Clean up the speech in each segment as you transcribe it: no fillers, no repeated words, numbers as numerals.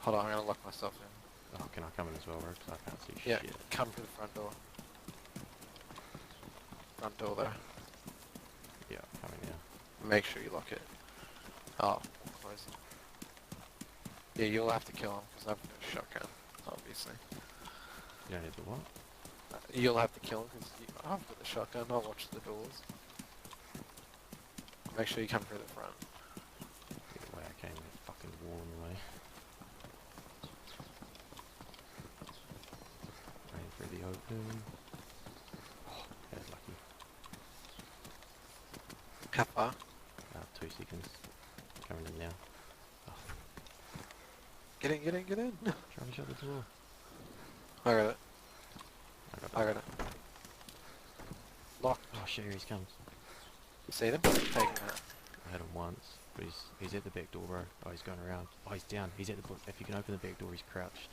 Hold on, I'm gonna lock myself in. Oh, can I come in as well, bro? Because I can't see Yeah, shit. come through the front door. Front door there. Yeah, coming now. Make sure you lock it. Oh, we'll close it. Yeah, you'll have to kill him because I've got a shotgun, obviously. You don't need the what? You'll have to kill him because I've got the shotgun. I'll watch the doors. Make sure you come through the front. Get away, I came with a fucking wall in the way. Running through the open. Oh, that was lucky. How far? 2 seconds. Coming in now. Oh, Get in, get in, get in! trying to shut the door. I got it. I got it. Locked. Oh shit, here he comes. You see them? Taking that. I hit him once, but he's at the back door, bro. Oh, he's going around. Oh, he's down. He's at the... If you can open the back door, he's crouched.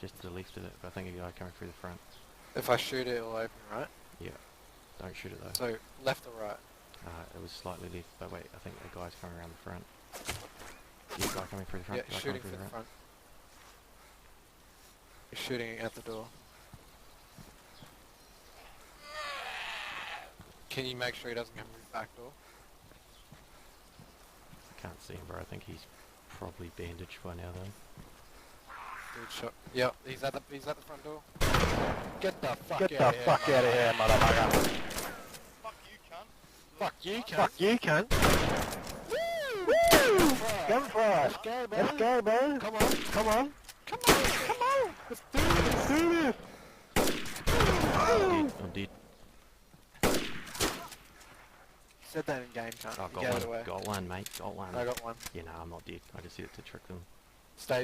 Just to the left of it, but I think a guy coming through the front. If I shoot it, it'll open, right? Yeah. Don't shoot it though. So, left or right? It was slightly left, but wait, I think the guy's coming around the front. Yeah, guy coming through the front. Yeah, Guy shooting coming through the front. front. You're shooting at the door. Can you make sure he doesn't come through the back door? I can't see him, bro. I think he's probably bandaged by now, though. Dude, shot. Yep, he's at the front door. Get the fuck Get out the of fuck out of here, motherfucker. Fuck you, cunt. Fuck you, cunt. Woo! Come for us. Let's go, man. Come on. Come on. Come on. Come on. Let's do this. Let's do this. I'm dead. You said that in game, cunt. Oh, You gave it away. got one, mate. Got one. I got one. Yeah, no, I'm not dead. I just did it to trick them. Stay